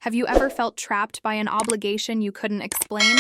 Have you ever felt trapped by an obligation you couldn't explain?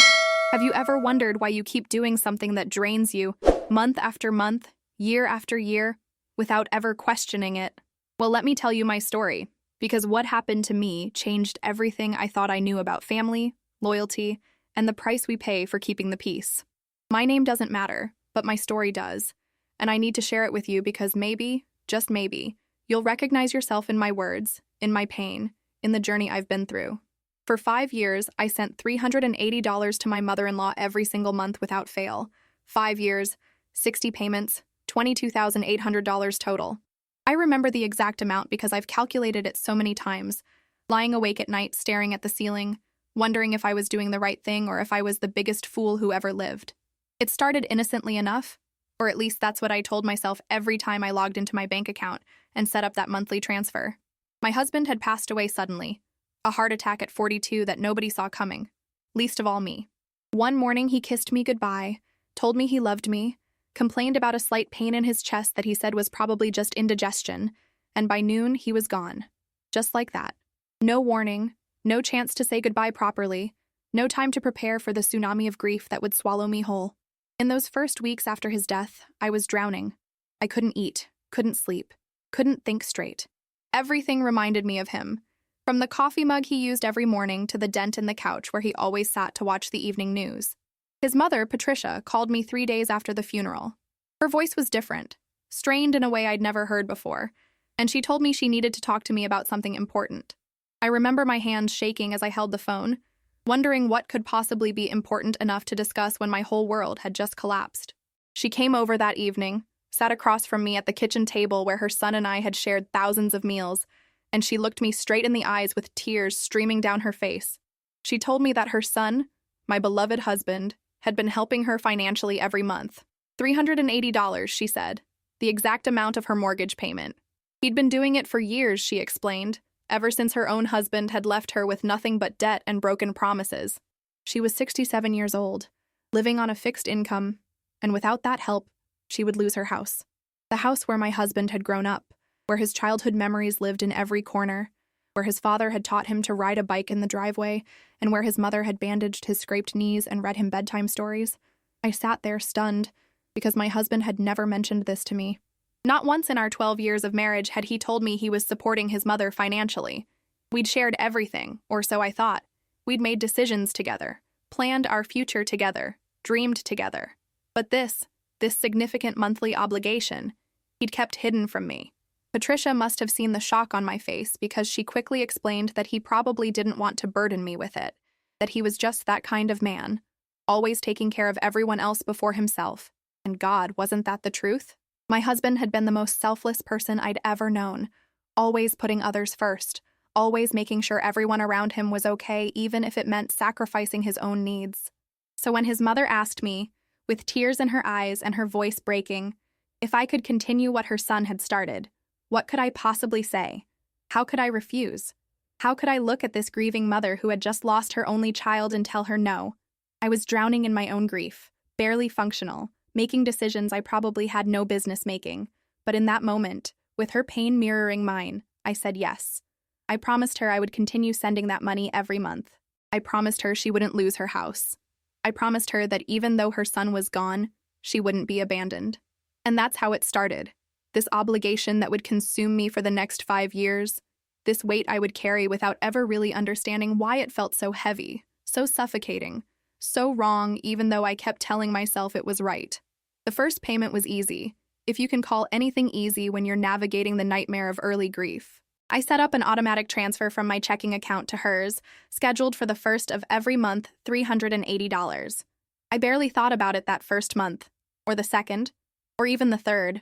Have you ever wondered why you keep doing something that drains you, month after month, year after year, without ever questioning it? Well, let me tell you my story, because what happened to me changed everything I thought I knew about family, loyalty, and the price we pay for keeping the peace. My name doesn't matter, but my story does, and I need to share it with you because maybe, just maybe, you'll recognize yourself in my words, in my pain, in the journey I've been through. For 5 years, I sent $380 to my mother-in-law every single month without fail. 5 years, 60 payments, $22,800 total. I remember the exact amount because I've calculated it so many times, lying awake at night staring at the ceiling, wondering if I was doing the right thing or if I was the biggest fool who ever lived. It started innocently enough, or at least that's what I told myself every time I logged into my bank account and set up that monthly transfer. My husband had passed away suddenly, a heart attack at 42 that nobody saw coming, least of all me. One morning he kissed me goodbye, told me he loved me, complained about a slight pain in his chest that he said was probably just indigestion, and by noon he was gone. Just like that. No warning, no chance to say goodbye properly, no time to prepare for the tsunami of grief that would swallow me whole. In those first weeks after his death, I was drowning. I couldn't eat, couldn't sleep, couldn't think straight. Everything reminded me of him, from the coffee mug he used every morning to the dent in the couch where he always sat to watch the evening news. His mother, Patricia, called me 3 days after the funeral. Her voice was different, strained in a way I'd never heard before, and she told me she needed to talk to me about something important. I remember my hands shaking as I held the phone, wondering what could possibly be important enough to discuss when my whole world had just collapsed. She came over that evening, sat across from me at the kitchen table where her son and I had shared thousands of meals, and she looked me straight in the eyes with tears streaming down her face. She told me that her son, my beloved husband, had been helping her financially every month. $380, she said, the exact amount of her mortgage payment. He'd been doing it for years, she explained, ever since her own husband had left her with nothing but debt and broken promises. She was 67 years old, living on a fixed income, and without that help, she would lose her house. The house where my husband had grown up, where his childhood memories lived in every corner, where his father had taught him to ride a bike in the driveway, and where his mother had bandaged his scraped knees and read him bedtime stories. I sat there stunned, because my husband had never mentioned this to me. Not once in our 12 years of marriage had he told me he was supporting his mother financially. We'd shared everything, or so I thought. We'd made decisions together, planned our future together, dreamed together. But this significant monthly obligation, he'd kept hidden from me. Patricia must have seen the shock on my face because she quickly explained that he probably didn't want to burden me with it, that he was just that kind of man, always taking care of everyone else before himself. And God, wasn't that the truth? My husband had been the most selfless person I'd ever known, always putting others first, always making sure everyone around him was okay, even if it meant sacrificing his own needs. So when his mother asked me, with tears in her eyes and her voice breaking, if I could continue what her son had started, what could I possibly say? How could I refuse? How could I look at this grieving mother who had just lost her only child and tell her no? I was drowning in my own grief, barely functional, making decisions I probably had no business making. But in that moment, with her pain mirroring mine, I said yes. I promised her I would continue sending that money every month. I promised her she wouldn't lose her house. I promised her that even though her son was gone, she wouldn't be abandoned. And that's how it started. This obligation that would consume me for the next 5 years, this weight I would carry without ever really understanding why it felt so heavy, so suffocating, so wrong even though I kept telling myself it was right. The first payment was easy, if you can call anything easy when you're navigating the nightmare of early grief. I set up an automatic transfer from my checking account to hers, scheduled for the first of every month, $380. I barely thought about it that first month, or the second, or even the third.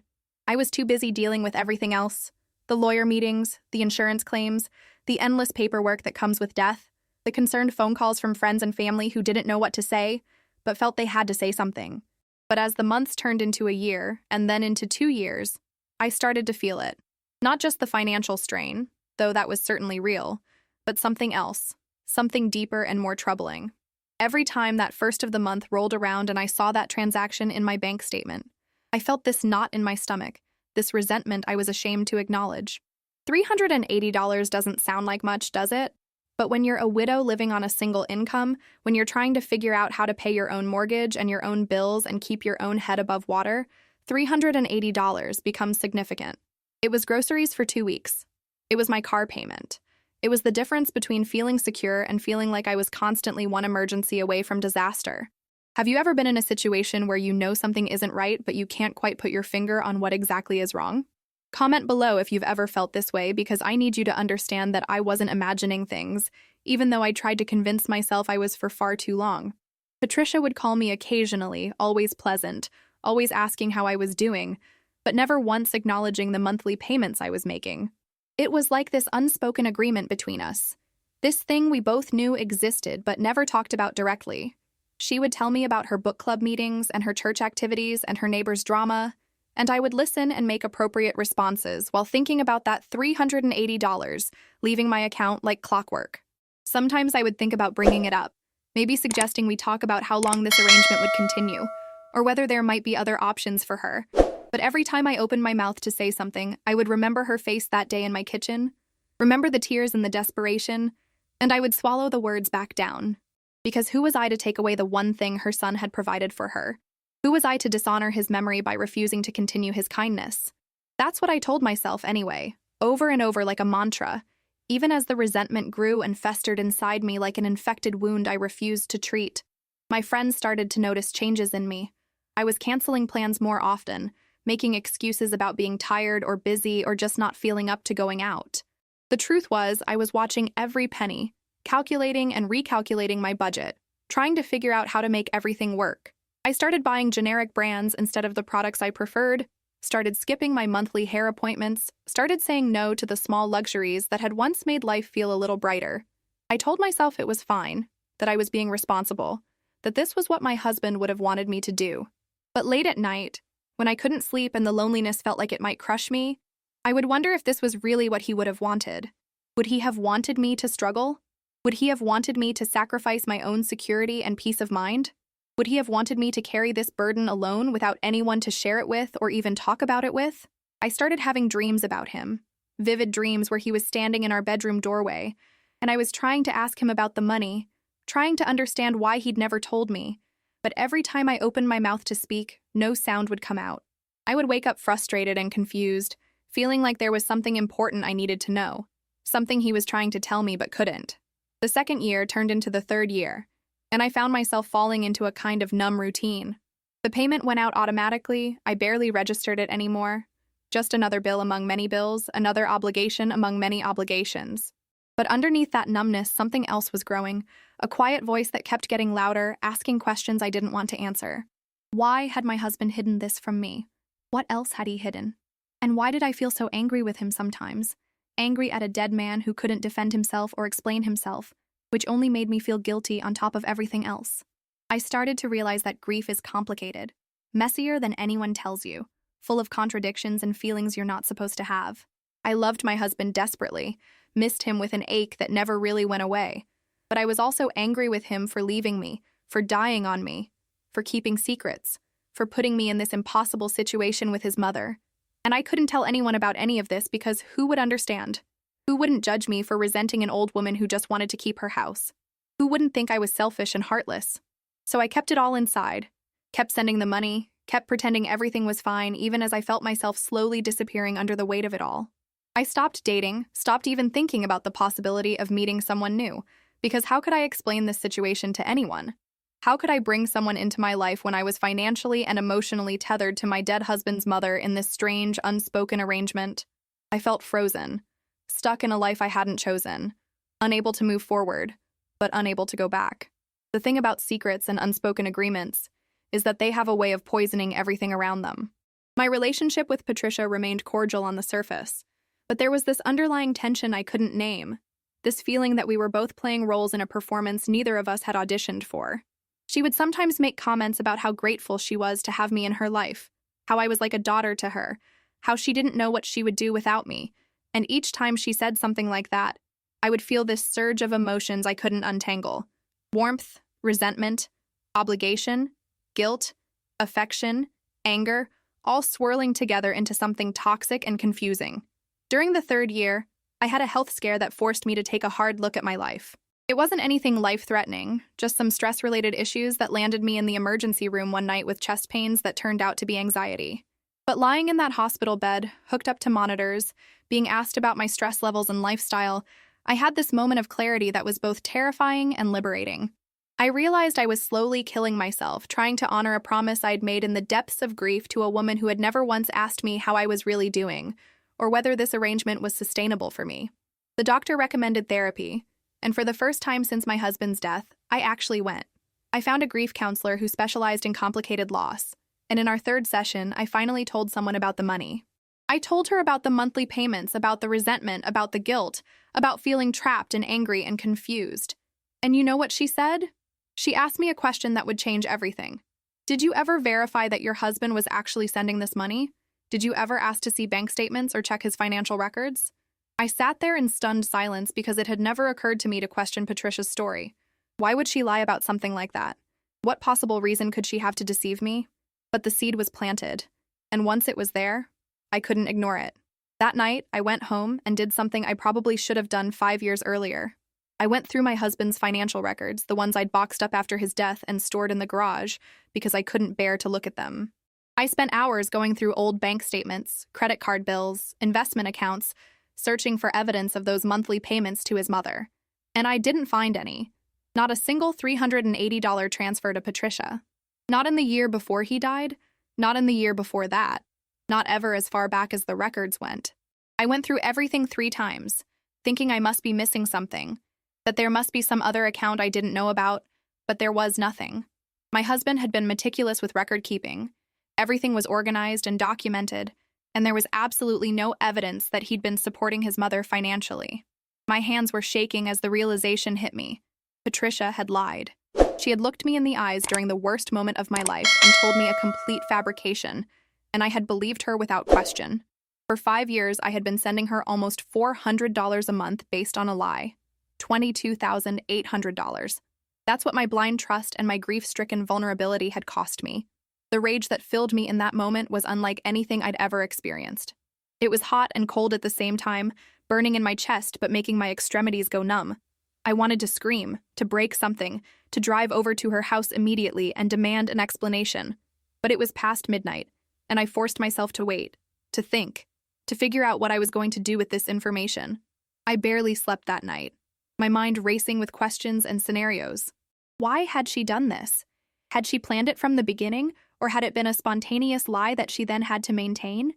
I was too busy dealing with everything else, the lawyer meetings, the insurance claims, the endless paperwork that comes with death, the concerned phone calls from friends and family who didn't know what to say, but felt they had to say something. But as the months turned into a year, and then into 2 years, I started to feel it. Not just the financial strain, though that was certainly real, but something else, something deeper and more troubling. Every time that first of the month rolled around and I saw that transaction in my bank statement, I felt this knot in my stomach, this resentment I was ashamed to acknowledge. $380 doesn't sound like much, does it? But when you're a widow living on a single income, when you're trying to figure out how to pay your own mortgage and your own bills and keep your own head above water, $380 becomes significant. It was groceries for 2 weeks. It was my car payment. It was the difference between feeling secure and feeling like I was constantly one emergency away from disaster. Have you ever been in a situation where you know something isn't right, but you can't quite put your finger on what exactly is wrong? Comment below if you've ever felt this way, because I need you to understand that I wasn't imagining things, even though I tried to convince myself I was for far too long. Patricia would call me occasionally, always pleasant, always asking how I was doing, but never once acknowledging the monthly payments I was making. It was like this unspoken agreement between us. This thing we both knew existed but never talked about directly. She would tell me about her book club meetings and her church activities and her neighbor's drama, and I would listen and make appropriate responses while thinking about that $380 leaving my account like clockwork. Sometimes I would think about bringing it up, maybe suggesting we talk about how long this arrangement would continue, or whether there might be other options for her. But every time I opened my mouth to say something, I would remember her face that day in my kitchen, remember the tears and the desperation, and I would swallow the words back down. Because who was I to take away the one thing her son had provided for her? Who was I to dishonor his memory by refusing to continue his kindness? That's what I told myself anyway, over and over like a mantra, even as the resentment grew and festered inside me like an infected wound I refused to treat. My friends started to notice changes in me. I was canceling plans more often, making excuses about being tired or busy or just not feeling up to going out. The truth was, I was watching every penny, calculating and recalculating my budget, trying to figure out how to make everything work. I started buying generic brands instead of the products I preferred, started skipping my monthly hair appointments, started saying no to the small luxuries that had once made life feel a little brighter. I told myself it was fine, that I was being responsible, that this was what my husband would have wanted me to do. But late at night, when I couldn't sleep and the loneliness felt like it might crush me, I would wonder if this was really what he would have wanted. Would he have wanted me to struggle? Would he have wanted me to sacrifice my own security and peace of mind? Would he have wanted me to carry this burden alone without anyone to share it with or even talk about it with? I started having dreams about him, vivid dreams where he was standing in our bedroom doorway, and I was trying to ask him about the money, trying to understand why he'd never told me. But every time I opened my mouth to speak, no sound would come out. I would wake up frustrated and confused, feeling like there was something important I needed to know, something he was trying to tell me but couldn't. The second year turned into the third year, and I found myself falling into a kind of numb routine. The payment went out automatically, I barely registered it anymore. Just another bill among many bills, another obligation among many obligations. But underneath that numbness, something else was growing, a quiet voice that kept getting louder, asking questions I didn't want to answer. Why had my husband hidden this from me? What else had he hidden? And why did I feel so angry with him sometimes? Angry at a dead man who couldn't defend himself or explain himself, which only made me feel guilty on top of everything else. I started to realize that grief is complicated, messier than anyone tells you, full of contradictions and feelings you're not supposed to have. I loved my husband desperately, missed him with an ache that never really went away, but I was also angry with him for leaving me, for dying on me, for keeping secrets, for putting me in this impossible situation with his mother. And I couldn't tell anyone about any of this because who would understand? Who wouldn't judge me for resenting an old woman who just wanted to keep her house? Who wouldn't think I was selfish and heartless? So I kept it all inside, kept sending the money, kept pretending everything was fine even as I felt myself slowly disappearing under the weight of it all. I stopped dating, stopped even thinking about the possibility of meeting someone new, because how could I explain this situation to anyone? How could I bring someone into my life when I was financially and emotionally tethered to my dead husband's mother in this strange, unspoken arrangement? I felt frozen, stuck in a life I hadn't chosen, unable to move forward, but unable to go back. The thing about secrets and unspoken agreements is that they have a way of poisoning everything around them. My relationship with Patricia remained cordial on the surface, but there was this underlying tension I couldn't name, this feeling that we were both playing roles in a performance neither of us had auditioned for. She would sometimes make comments about how grateful she was to have me in her life, how I was like a daughter to her, how she didn't know what she would do without me, and each time she said something like that, I would feel this surge of emotions I couldn't untangle. Warmth, resentment, obligation, guilt, affection, anger, all swirling together into something toxic and confusing. During the third year, I had a health scare that forced me to take a hard look at my life. It wasn't anything life-threatening, just some stress-related issues that landed me in the emergency room one night with chest pains that turned out to be anxiety. But lying in that hospital bed, hooked up to monitors, being asked about my stress levels and lifestyle, I had this moment of clarity that was both terrifying and liberating. I realized I was slowly killing myself, trying to honor a promise I'd made in the depths of grief to a woman who had never once asked me how I was really doing, or whether this arrangement was sustainable for me. The doctor recommended therapy, and for the first time since my husband's death, I actually went. I found a grief counselor who specialized in complicated loss, and in our third session, I finally told someone about the money. I told her about the monthly payments, about the resentment, about the guilt, about feeling trapped and angry and confused. And you know what she said? She asked me a question that would change everything. Did you ever verify that your husband was actually sending this money? Did you ever ask to see bank statements or check his financial records? I sat there in stunned silence because it had never occurred to me to question Patricia's story. Why would she lie about something like that? What possible reason could she have to deceive me? But the seed was planted, and once it was there, I couldn't ignore it. That night, I went home and did something I probably should have done 5 years earlier. I went through my husband's financial records, the ones I'd boxed up after his death and stored in the garage, because I couldn't bear to look at them. I spent hours going through old bank statements, credit card bills, investment accounts, searching for evidence of those monthly payments to his mother. And I didn't find any. Not a single $380 transfer to Patricia. Not in the year before he died, not in the year before that, not ever as far back as the records went. I went through everything 3 times, thinking I must be missing something, that there must be some other account I didn't know about, but there was nothing. My husband had been meticulous with record keeping. Everything was organized and documented, and there was absolutely no evidence that he'd been supporting his mother financially. My hands were shaking as the realization hit me. Patricia had lied. She had looked me in the eyes during the worst moment of my life and told me a complete fabrication, and I had believed her without question. For 5 years, I had been sending her almost $400 a month based on a lie. $22,800. That's what my blind trust and my grief-stricken vulnerability had cost me. The rage that filled me in that moment was unlike anything I'd ever experienced. It was hot and cold at the same time, burning in my chest but making my extremities go numb. I wanted to scream, to break something, to drive over to her house immediately and demand an explanation. But it was past midnight, and I forced myself to wait, to think, to figure out what I was going to do with this information. I barely slept that night, my mind racing with questions and scenarios. Why had she done this? Had she planned it from the beginning, or had it been a spontaneous lie that she then had to maintain?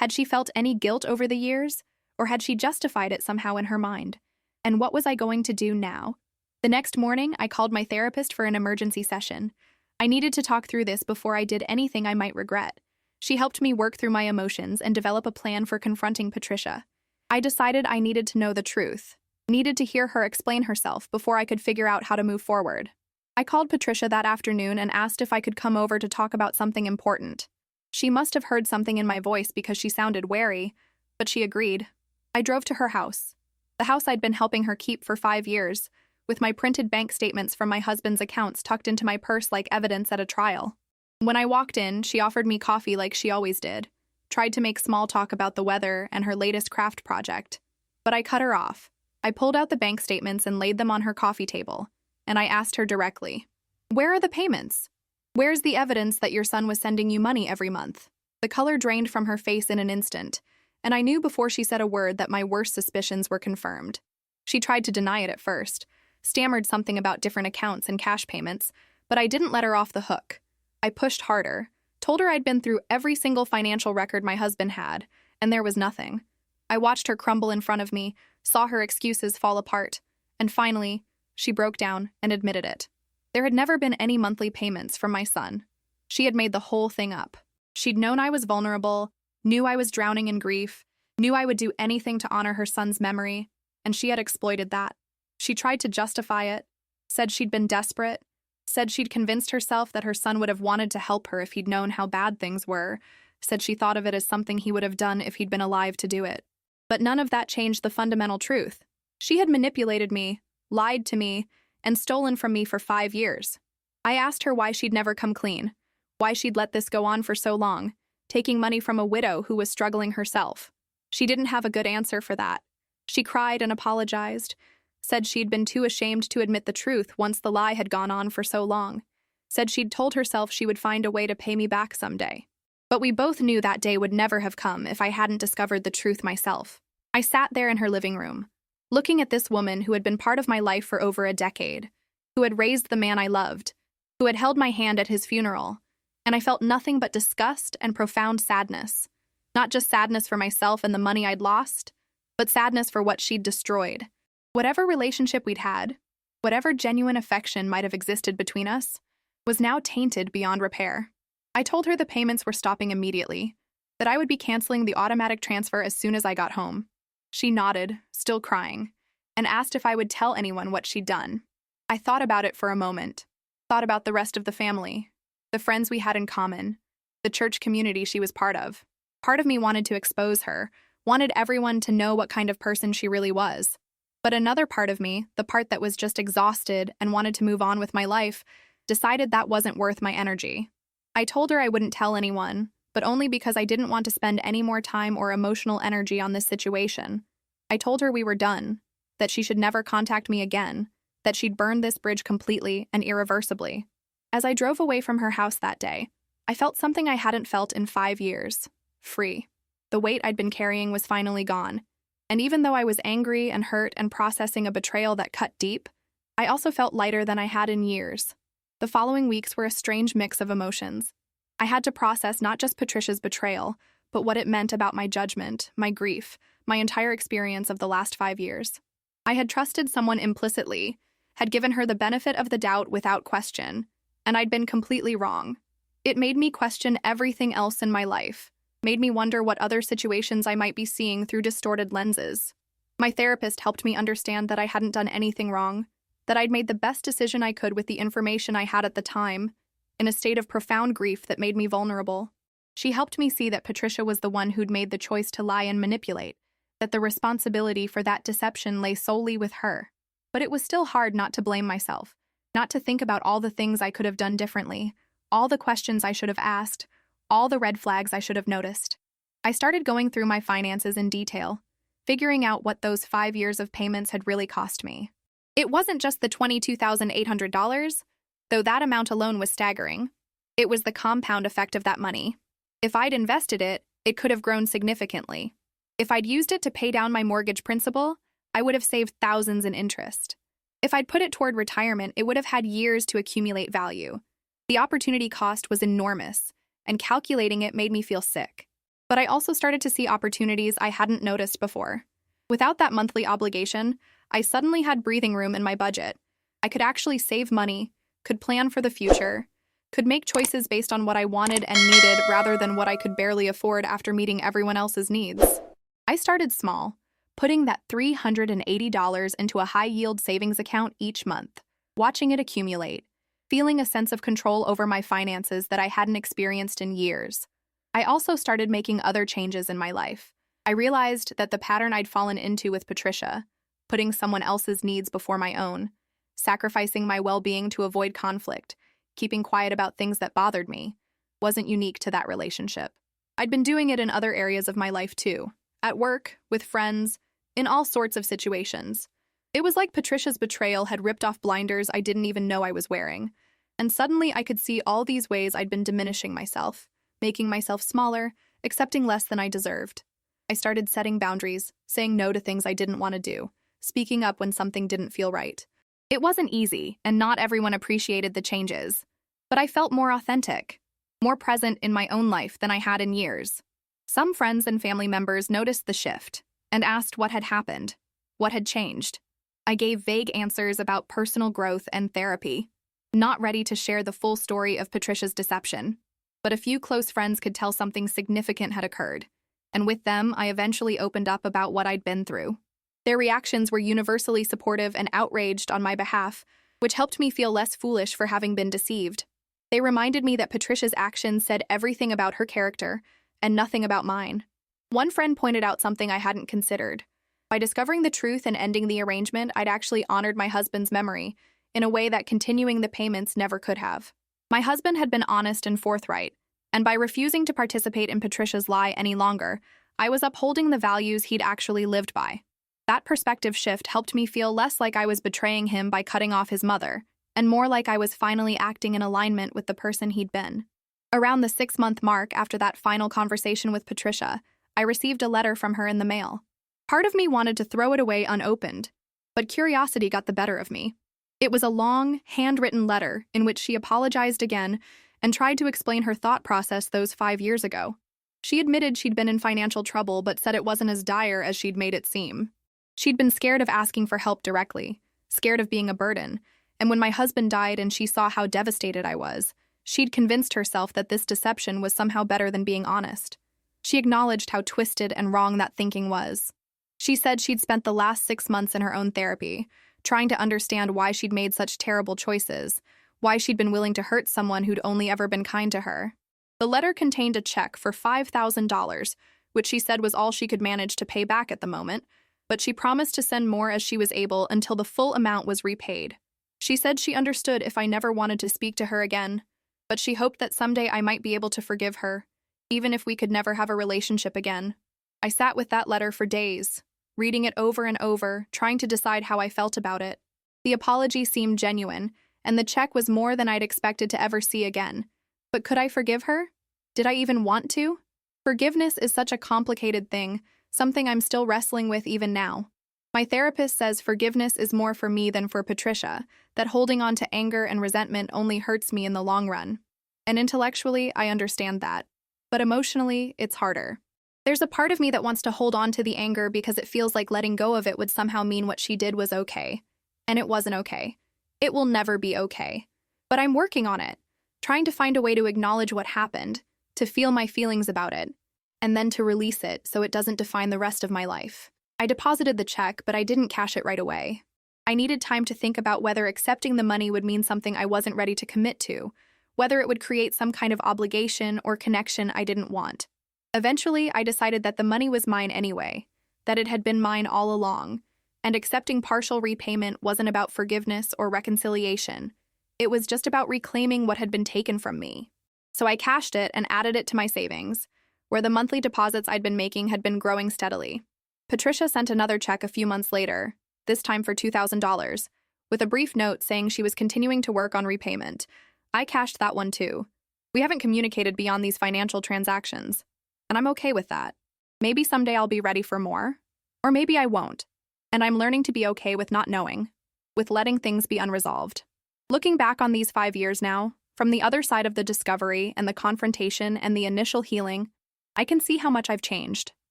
Had she felt any guilt over the years, or had she justified it somehow in her mind? And what was I going to do now? The next morning, I called my therapist for an emergency session. I needed to talk through this before I did anything I might regret. She helped me work through my emotions and develop a plan for confronting Patricia. I decided I needed to know the truth, needed to hear her explain herself before I could figure out how to move forward. I called Patricia that afternoon and asked if I could come over to talk about something important. She must have heard something in my voice because she sounded wary, but she agreed. I drove to her house, the house I'd been helping her keep for 5 years, with my printed bank statements from my husband's accounts tucked into my purse like evidence at a trial. When I walked in, she offered me coffee like she always did, tried to make small talk about the weather and her latest craft project. But I cut her off. I pulled out the bank statements and laid them on her coffee table, and I asked her directly, "Where are the payments? Where's the evidence that your son was sending you money every month?" The color drained from her face in an instant, and I knew before she said a word that my worst suspicions were confirmed. She tried to deny it at first, stammered something about different accounts and cash payments, but I didn't let her off the hook. I pushed harder, told her I'd been through every single financial record my husband had, and there was nothing. I watched her crumble in front of me, saw her excuses fall apart, and finally, she broke down and admitted it. There had never been any monthly payments from my son. She had made the whole thing up. She'd known I was vulnerable, knew I was drowning in grief, knew I would do anything to honor her son's memory, and she had exploited that. She tried to justify it, said she'd been desperate, said she'd convinced herself that her son would have wanted to help her if he'd known how bad things were, said she thought of it as something he would have done if he'd been alive to do it. But none of that changed the fundamental truth. She had manipulated me, lied to me, and stolen from me for 5 years. I asked her why she'd never come clean, why she'd let this go on for so long, taking money from a widow who was struggling herself. She didn't have a good answer for that. She cried and apologized, said she'd been too ashamed to admit the truth once the lie had gone on for so long, said she'd told herself she would find a way to pay me back someday. But we both knew that day would never have come if I hadn't discovered the truth myself. I sat there in her living room, looking at this woman who had been part of my life for over a decade, who had raised the man I loved, who had held my hand at his funeral, and I felt nothing but disgust and profound sadness. Not just sadness for myself and the money I'd lost, but sadness for what she'd destroyed. Whatever relationship we'd had, whatever genuine affection might have existed between us, was now tainted beyond repair. I told her the payments were stopping immediately, that I would be canceling the automatic transfer as soon as I got home. She nodded, still crying, and asked if I would tell anyone what she'd done. I thought about it for a moment, thought about the rest of the family, the friends we had in common, the church community she was part of. Part of me wanted to expose her, wanted everyone to know what kind of person she really was. But another part of me, the part that was just exhausted and wanted to move on with my life, decided that wasn't worth my energy. I told her I wouldn't tell anyone, but only because I didn't want to spend any more time or emotional energy on this situation. I told her we were done, that she should never contact me again, that she'd burn this bridge completely and irreversibly. As I drove away from her house that day, I felt something I hadn't felt in 5 years. Free. The weight I'd been carrying was finally gone. And even though I was angry and hurt and processing a betrayal that cut deep, I also felt lighter than I had in years. The following weeks were a strange mix of emotions. I had to process not just Patricia's betrayal, but what it meant about my judgment, my grief, my entire experience of the last 5 years. I had trusted someone implicitly, had given her the benefit of the doubt without question, and I'd been completely wrong. It made me question everything else in my life, made me wonder what other situations I might be seeing through distorted lenses. My therapist helped me understand that I hadn't done anything wrong, that I'd made the best decision I could with the information I had at the time, in a state of profound grief that made me vulnerable. She helped me see that Patricia was the one who'd made the choice to lie and manipulate, that the responsibility for that deception lay solely with her. But it was still hard not to blame myself, not to think about all the things I could have done differently, all the questions I should have asked, all the red flags I should have noticed. I started going through my finances in detail, figuring out what those 5 years of payments had really cost me. It wasn't just the $22,800, though that amount alone was staggering. It was the compound effect of that money. If I'd invested it, it could have grown significantly. If I'd used it to pay down my mortgage principal, I would have saved thousands in interest. If I'd put it toward retirement, it would have had years to accumulate value. The opportunity cost was enormous, and calculating it made me feel sick. But I also started to see opportunities I hadn't noticed before. Without that monthly obligation, I suddenly had breathing room in my budget. I could actually save money, could plan for the future, could make choices based on what I wanted and needed rather than what I could barely afford after meeting everyone else's needs. I started small, putting that $380 into a high-yield savings account each month, watching it accumulate, feeling a sense of control over my finances that I hadn't experienced in years. I also started making other changes in my life. I realized that the pattern I'd fallen into with Patricia, putting someone else's needs before my own, sacrificing my well-being to avoid conflict, keeping quiet about things that bothered me, wasn't unique to that relationship. I'd been doing it in other areas of my life too, at work, with friends, in all sorts of situations. It was like Patricia's betrayal had ripped off blinders I didn't even know I was wearing, and suddenly I could see all these ways I'd been diminishing myself, making myself smaller, accepting less than I deserved. I started setting boundaries, saying no to things I didn't want to do, speaking up when something didn't feel right. It wasn't easy, and not everyone appreciated the changes, but I felt more authentic, more present in my own life than I had in years. Some friends and family members noticed the shift and asked what had happened, what had changed. I gave vague answers about personal growth and therapy, not ready to share the full story of Patricia's deception. But a few close friends could tell something significant had occurred, and with them, I eventually opened up about what I'd been through. Their reactions were universally supportive and outraged on my behalf, which helped me feel less foolish for having been deceived. They reminded me that Patricia's actions said everything about her character and nothing about mine. One friend pointed out something I hadn't considered. By discovering the truth and ending the arrangement, I'd actually honored my husband's memory in a way that continuing the payments never could have. My husband had been honest and forthright, and by refusing to participate in Patricia's lie any longer, I was upholding the values he'd actually lived by. That perspective shift helped me feel less like I was betraying him by cutting off his mother, and more like I was finally acting in alignment with the person he'd been. Around the 6-month mark after that final conversation with Patricia, I received a letter from her in the mail. Part of me wanted to throw it away unopened, but curiosity got the better of me. It was a long, handwritten letter in which she apologized again and tried to explain her thought process those 5 years ago. She admitted she'd been in financial trouble but said it wasn't as dire as she'd made it seem. She'd been scared of asking for help directly, scared of being a burden, and when my husband died and she saw how devastated I was, she'd convinced herself that this deception was somehow better than being honest. She acknowledged how twisted and wrong that thinking was. She said she'd spent the last 6 months in her own therapy, trying to understand why she'd made such terrible choices, why she'd been willing to hurt someone who'd only ever been kind to her. The letter contained a check for $5,000, which she said was all she could manage to pay back at the moment, but she promised to send more as she was able until the full amount was repaid. She said she understood if I never wanted to speak to her again, but she hoped that someday I might be able to forgive her, even if we could never have a relationship again. I sat with that letter for days, reading it over and over, trying to decide how I felt about it. The apology seemed genuine, and the check was more than I'd expected to ever see again. But could I forgive her? Did I even want to? Forgiveness is such a complicated thing, something I'm still wrestling with even now. My therapist says forgiveness is more for me than for Patricia, that holding on to anger and resentment only hurts me in the long run. And intellectually, I understand that. But emotionally, it's harder. There's a part of me that wants to hold on to the anger because it feels like letting go of it would somehow mean what she did was okay. And it wasn't okay. It will never be okay. But I'm working on it, trying to find a way to acknowledge what happened, to feel my feelings about it, and then to release it so it doesn't define the rest of my life. I deposited the check, but I didn't cash it right away. I needed time to think about whether accepting the money would mean something I wasn't ready to commit to, whether it would create some kind of obligation or connection I didn't want. Eventually, I decided that the money was mine anyway, that it had been mine all along, and accepting partial repayment wasn't about forgiveness or reconciliation. It was just about reclaiming what had been taken from me. So I cashed it and added it to my savings, where the monthly deposits I'd been making had been growing steadily. Patricia sent another check a few months later, this time for $2,000, with a brief note saying she was continuing to work on repayment. I cashed that one too. We haven't communicated beyond these financial transactions, and I'm okay with that. Maybe someday I'll be ready for more, or maybe I won't. And I'm learning to be okay with not knowing, with letting things be unresolved. Looking back on these 5 years now, from the other side of the discovery and the confrontation and the initial healing, I can see how much I've changed.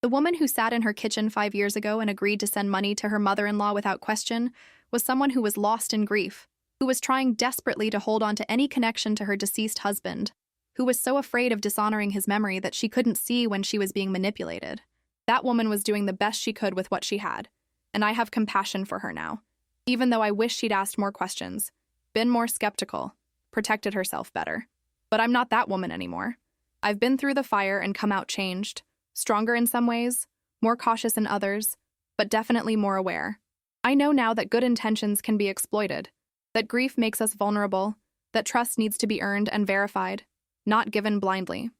The woman who sat in her kitchen 5 years ago and agreed to send money to her mother-in-law without question was someone who was lost in grief, who was trying desperately to hold on to any connection to her deceased husband, who was so afraid of dishonoring his memory that she couldn't see when she was being manipulated. That woman was doing the best she could with what she had, and I have compassion for her now, even though I wish she'd asked more questions, been more skeptical, protected herself better. But I'm not that woman anymore. I've been through the fire and come out changed, stronger in some ways, more cautious in others, but definitely more aware. I know now that good intentions can be exploited, that grief makes us vulnerable, that trust needs to be earned and verified, not given blindly.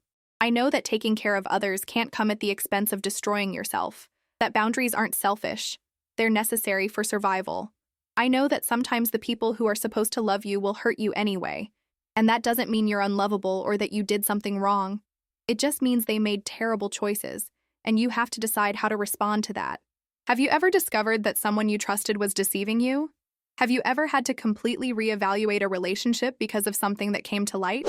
I know that taking care of others can't come at the expense of destroying yourself, that boundaries aren't selfish, they're necessary for survival. I know that sometimes the people who are supposed to love you will hurt you anyway, and that doesn't mean you're unlovable or that you did something wrong. It just means they made terrible choices, and you have to decide how to respond to that. Have you ever discovered that someone you trusted was deceiving you? Have you ever had to completely reevaluate a relationship because of something that came to light?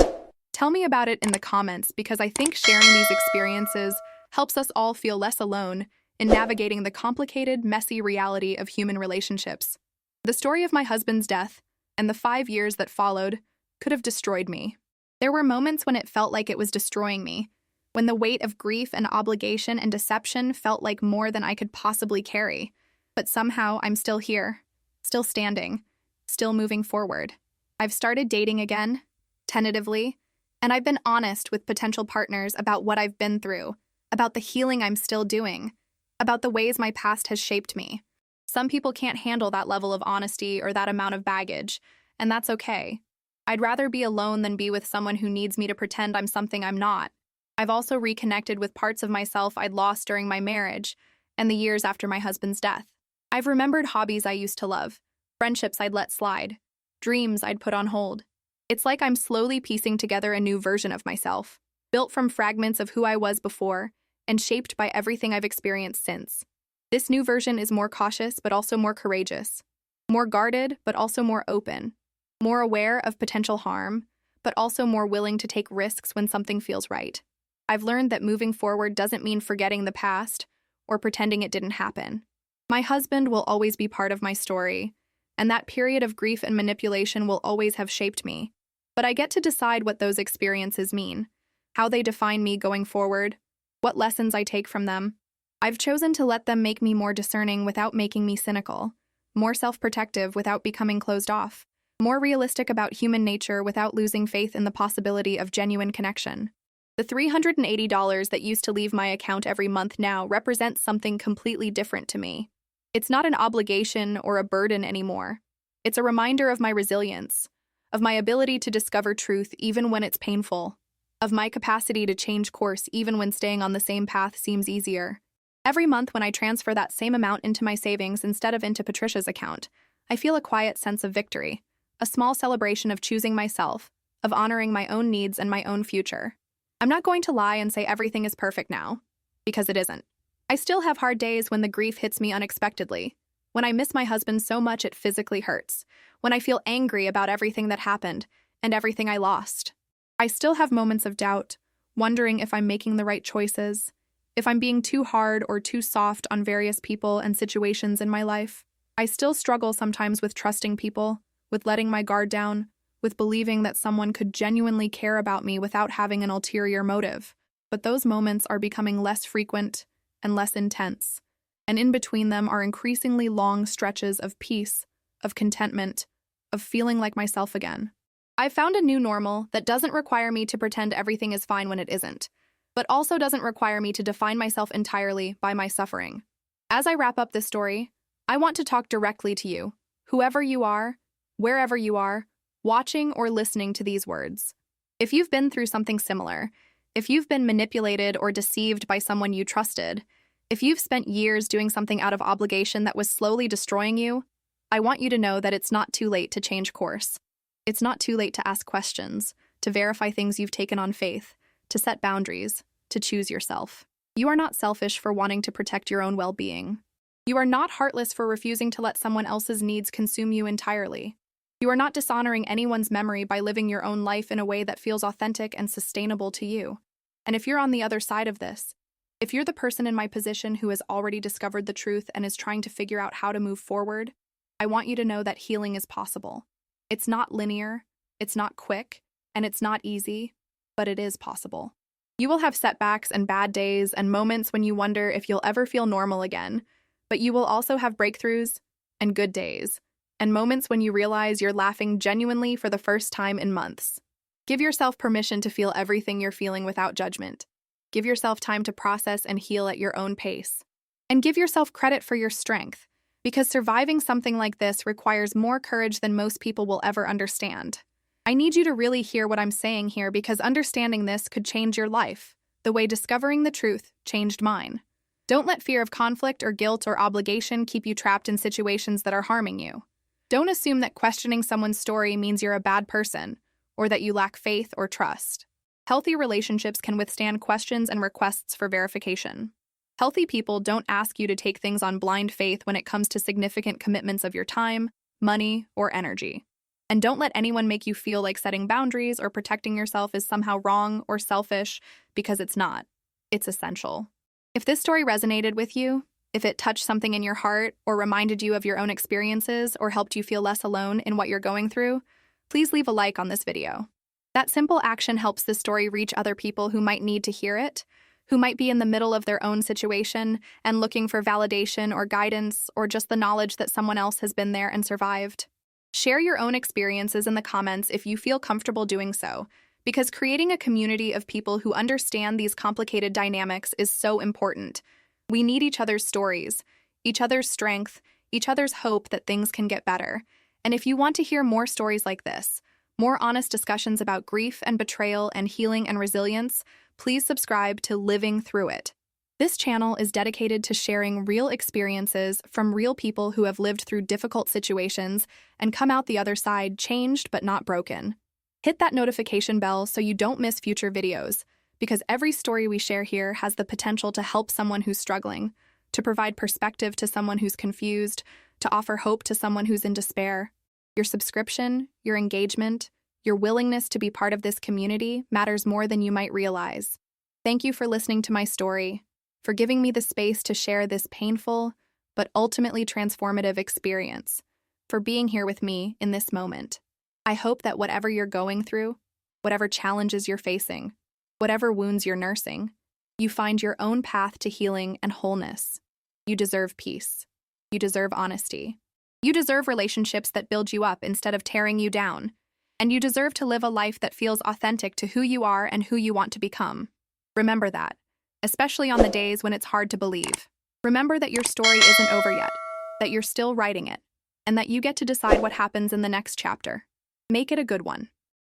Tell me about it in the comments because I think sharing these experiences helps us all feel less alone in navigating the complicated, messy reality of human relationships. The story of my husband's death and the 5 years that followed could have destroyed me. There were moments when it felt like it was destroying me, when the weight of grief and obligation and deception felt like more than I could possibly carry. But somehow I'm still here, still standing, still moving forward. I've started dating again, tentatively, and I've been honest with potential partners about what I've been through, about the healing I'm still doing, about the ways my past has shaped me. Some people can't handle that level of honesty or that amount of baggage, and that's okay. I'd rather be alone than be with someone who needs me to pretend I'm something I'm not. I've also reconnected with parts of myself I'd lost during my marriage, and the years after my husband's death. I've remembered hobbies I used to love, friendships I'd let slide, dreams I'd put on hold. It's like I'm slowly piecing together a new version of myself, built from fragments of who I was before and shaped by everything I've experienced since. This new version is more cautious but also more courageous, more guarded but also more open, more aware of potential harm, but also more willing to take risks when something feels right. I've learned that moving forward doesn't mean forgetting the past or pretending it didn't happen. My husband will always be part of my story, and that period of grief and manipulation will always have shaped me. But I get to decide what those experiences mean, how they define me going forward, what lessons I take from them. I've chosen to let them make me more discerning without making me cynical, more self-protective without becoming closed off, more realistic about human nature without losing faith in the possibility of genuine connection. The $380 that used to leave my account every month now represents something completely different to me. It's not an obligation or a burden anymore. It's a reminder of my resilience, of my ability to discover truth even when it's painful, of my capacity to change course even when staying on the same path seems easier. Every month when I transfer that same amount into my savings instead of into Patricia's account, I feel a quiet sense of victory, a small celebration of choosing myself, of honoring my own needs and my own future. I'm not going to lie and say everything is perfect now, because it isn't. I still have hard days when the grief hits me unexpectedly, when I miss my husband so much it physically hurts, when I feel angry about everything that happened and everything I lost. I still have moments of doubt, wondering if I'm making the right choices, if I'm being too hard or too soft on various people and situations in my life. I still struggle sometimes with trusting people, with letting my guard down, with believing that someone could genuinely care about me without having an ulterior motive. But those moments are becoming less frequent and less intense, and in between them are increasingly long stretches of peace, of contentment, of feeling like myself again. I've found a new normal that doesn't require me to pretend everything is fine when it isn't, but also doesn't require me to define myself entirely by my suffering. As I wrap up this story, I want to talk directly to you, whoever you are, wherever you are, watching or listening to these words. If you've been through something similar, if you've been manipulated or deceived by someone you trusted, if you've spent years doing something out of obligation that was slowly destroying you, I want you to know that it's not too late to change course. It's not too late to ask questions, to verify things you've taken on faith, to set boundaries, to choose yourself. You are not selfish for wanting to protect your own well-being. You are not heartless for refusing to let someone else's needs consume you entirely. You are not dishonoring anyone's memory by living your own life in a way that feels authentic and sustainable to you. And if you're on the other side of this, if you're the person in my position who has already discovered the truth and is trying to figure out how to move forward, I want you to know that healing is possible. It's not linear, it's not quick, and it's not easy, but it is possible. You will have setbacks and bad days and moments when you wonder if you'll ever feel normal again, but you will also have breakthroughs and good days, and moments when you realize you're laughing genuinely for the first time in months. Give yourself permission to feel everything you're feeling without judgment. Give yourself time to process and heal at your own pace. And give yourself credit for your strength, because surviving something like this requires more courage than most people will ever understand. I need you to really hear what I'm saying here, because understanding this could change your life, the way discovering the truth changed mine. Don't let fear of conflict or guilt or obligation keep you trapped in situations that are harming you. Don't assume that questioning someone's story means you're a bad person, or that you lack faith or trust. Healthy relationships can withstand questions and requests for verification. Healthy people don't ask you to take things on blind faith when it comes to significant commitments of your time, money, or energy. And don't let anyone make you feel like setting boundaries or protecting yourself is somehow wrong or selfish, because it's not. It's essential. If this story resonated with you, if it touched something in your heart or reminded you of your own experiences or helped you feel less alone in what you're going through, please leave a like on this video. That simple action helps this story reach other people who might need to hear it, who might be in the middle of their own situation and looking for validation or guidance or just the knowledge that someone else has been there and survived. Share your own experiences in the comments if you feel comfortable doing so, because creating a community of people who understand these complicated dynamics is so important. We need each other's stories, each other's strength, each other's hope that things can get better. And if you want to hear more stories like this, more honest discussions about grief and betrayal and healing and resilience, please subscribe to Living Through It. This channel is dedicated to sharing real experiences from real people who have lived through difficult situations and come out the other side changed but not broken. Hit that notification bell so you don't miss future videos, because every story we share here has the potential to help someone who's struggling, to provide perspective to someone who's confused, to offer hope to someone who's in despair. Your subscription, your engagement, your willingness to be part of this community matters more than you might realize. Thank you for listening to my story, for giving me the space to share this painful but ultimately transformative experience, for being here with me in this moment. I hope that whatever you're going through, whatever challenges you're facing, whatever wounds you're nursing, you find your own path to healing and wholeness. You deserve peace. You deserve honesty. You deserve relationships that build you up instead of tearing you down. And you deserve to live a life that feels authentic to who you are and who you want to become. Remember that, especially on the days when it's hard to believe. Remember that your story isn't over yet, that you're still writing it, and that you get to decide what happens in the next chapter. Make it a good one.